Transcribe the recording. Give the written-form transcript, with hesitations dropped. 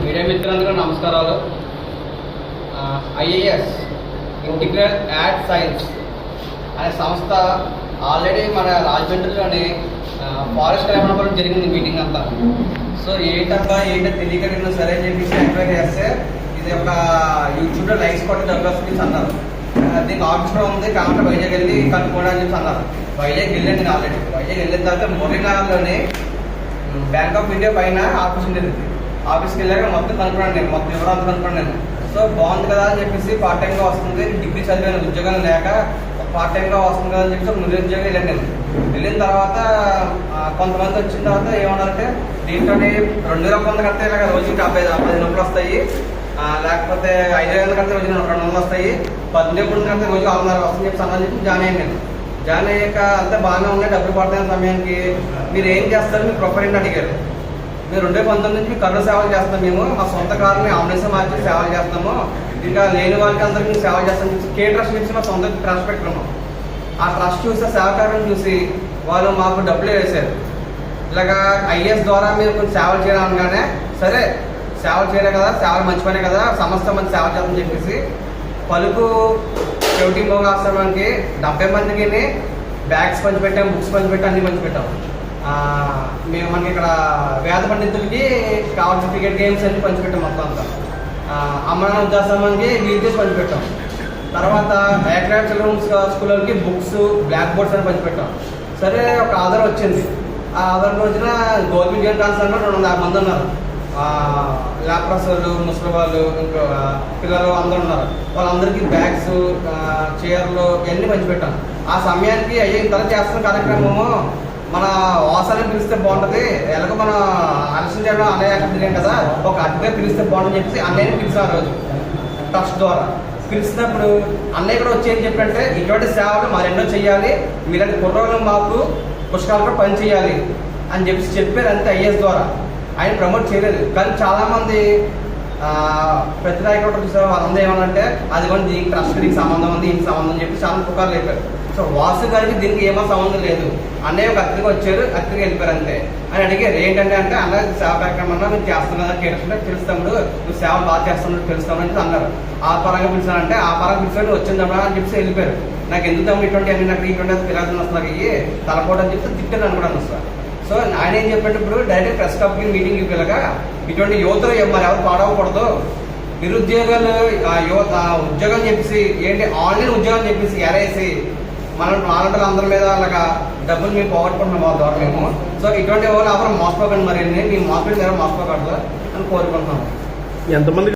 Media మిత్రులందరూ నమస్కారాలు. IAS integral add science అనే సంస్థ ఆల్రెడీ మన రాజమండ్రిలోని ఫారెస్ట్ రేమనపురం జరిగింది మీటింగ్ అంతా. సో ఏంటో తెలియక సరే అని చెప్పేసి ఎంక్వైరీ చేస్తే ఇది ఒక యూట్యూబ్లో లైక్స్ కొట్టి డబ్బులు అన్నారు. దీనికి ఆఫీస్ కూడా ఉంది కాబట్టి వైజాగ్ వెళ్ళి కనుక్కోవడం అని చెప్పి అన్నారు. వైజాగ్ వెళ్ళండి నేను ఆల్రెడీ. వైజాగ్ వెళ్ళిన తర్వాత మురళీనగర్లోని బ్యాంక్ ఆఫ్ ఇండియా పైన ఆఫీస్ ఉండేది. ఆఫీస్కి వెళ్ళాక మొత్తం కనుక్కున్నాను నేను, మొత్తం వివరాలు కనుక్కున్నాను నేను. సో బాగుంది కదా అని చెప్పేసి పార్ట్ టైంగా వస్తుంది, డిగ్రీ చదివాను, ఉద్యోగం లేక పార్ట్ టైంగా వస్తుంది కదా అని చెప్పేసి ఒక నిరుద్యోగం వెళ్ళాను నేను. వెళ్ళిన తర్వాత కొంతమంది వచ్చిన తర్వాత ఏమన్నారంటే దీంట్లో 2,100 కడితే ఇలాగ రోజుకి 50 నొప్పులు వస్తాయి, లేకపోతే 5,000 కడితే రోజు 200 వస్తాయి, 10,000 కడితే రోజు 600 వస్తుంది చెప్పి అన్నది చెప్పి జాయిన్ అయ్యాను నేను. జాయిన్ అయ్యాక అంతా బాగానే ఉన్నాయి, డబ్బులు పడుతున్న సమయానికి మీరు ఏం చేస్తారు, మీ ప్రొఫైల్ అడిగారు. మేము 2019 నుంచి కరుణ సేవలు చేస్తాం, మేము మా సొంత కారుని అంబులెన్స్ మార్చి సేవలు చేస్తాము, ఇంకా లేని వాళ్ళకి అందరికీ సేవలు చేస్తాం. కే ట్రస్ట్ నుంచి మా సొంత ట్రస్ట్ పెట్టుకున్నాం. ఆ ట్రస్ట్ చూసి సేవకారులను చూసి వాళ్ళు మాకు డబ్బులు వేసారు. ఇలాగా ఐఏఎస్ ద్వారా మీరు కొంచెం సేవలు చేయాలనగానే సరే సేవలు చేయలే కదా, సేవలు మంచి పనే కదా, సంస్థ మంచి సేవ చేద్దామని చెప్పేసి పలుకు చెవిటి మోగ ఆశ్రమానికి 70 మందికి బ్యాగ్స్ పంచిపెట్టాం, బుక్స్ పంచిపెట్టాం, అన్ని పంచిపెట్టాం. మేము మనకి ఇక్కడ వేద పండితులకి కావాల్సిన క్రికెట్ గేమ్స్ అన్ని పంచిపెట్టాం మొత్తం అంతా. అమరనాథ వృద్ధాశ్రమానికి వీల్ చైర్స్ పంచిపెట్టాం. తర్వాత ఏకరాట్ చిల్డ్రన్స్ స్కూళ్ళకి బుక్స్, బ్లాక్ బోర్డ్స్ అని పంచిపెట్టాం. సరే ఒక ఆధార్ వచ్చింది. ఆ ఆధార్ రోజున గవర్నమెంట్ జైన్ కాన్సర్లో 250 మంది ఉన్నారు. ల్యాప్రాసర్లు, ముసలి వాళ్ళు, ఇంకా పిల్లలు అందరూ ఉన్నారు. వాళ్ళందరికీ బ్యాగ్స్, చైర్లు ఇవన్నీ పంచిపెట్టాం. ఆ సమయానికి అయ్యే ఇంత చేస్తున్న కార్యక్రమము మన వాసాన్ని పిలిస్తే బాగుంటుంది, ఎలాగో మన అలసిన చేయడం అన్నయ్య తిరిగాం కదా, ఒక అతిగా పిలిస్తే బాగుంటుంది చెప్పేసి అన్నయ్యని పిలిచాం. ఆ రోజు ట్రస్ట్ ద్వారా పిలిచినప్పుడు అన్నయ్య కూడా వచ్చి ఏం చెప్పంటే ఇటువంటి సేవలు మరెన్నో చెయ్యాలి, మీలాంటి కుట్రలు మాకు పుష్కరాలు కూడా పని చేయాలి అని చెప్పారు. అంతే ఐఏఎస్ ద్వారా ఆయన ప్రమోట్ చేయలేదు. కానీ చాలామంది ప్రతి నాయకుడు చూసారు, వాళ్ళందరూ ఏమన్నంటే అది కూడా దీనికి ట్రస్ట్ దీనికి సంబంధం ఉంది, దీనికి సంబంధం అని చెప్పి చాలా పుకార్లు చెప్పారు. సో వాసు గారికి దీనికి ఏమో సంబంధం లేదు, అన్నయ్య ఒక అతిగా వచ్చారు, అతిగా వెళ్ళిపోయారు అంతే. అని అడిగారు ఏంటంటే అన్నయ్య సేవ కార్యక్రమం మీరు చేస్తున్నా కేటాంటే తెలుస్తాడు, నువ్వు సేవ బాగా చేస్తున్నట్టు తెలుస్తావు అని అన్నారు. ఆ పరంగా పిలిచానంటే ఆ పరంగా పిలిచాడు వచ్చిందమ్మా అని చెప్పేసి వెళ్ళిపోయారు. నాకు ఎందుకు తమ్ముడు ఇటువంటి అన్ని నాకు ఇటువంటి పిల్లలు వస్తున్నారు, ఇవి తలపోవడం అని చెప్తే తిట్టాను అనుకోవడానికి వస్తారు. సో ఆయన ఏం చెప్పంటే ఇప్పుడు డైరెక్ట్ ప్రెస్ క్లబ్కి మీటింగ్ ఇవ్వగా ఇటువంటి యువతలు మరి ఎవరు పాడవకూడదు, నిరుద్యోగాలు యువత ఉద్యోగం చెప్పేసి ఏంటి ఆన్లైన్ ఉద్యోగం చెప్పేసి ఎరేసి మనం వాలంటీర్లు అందరి మీద అలాగా డబ్బులు మేము పోగొట్టుకుంటున్నాం వాళ్ళ ద్వారా మేము. సో ఇటువంటి వాళ్ళు ఎవరు మోసపోకండి, మరి మీ మోసపోయి ఎవరు మోసపోకూడదు అని కోరుకుంటున్నాం. ఎంతమంది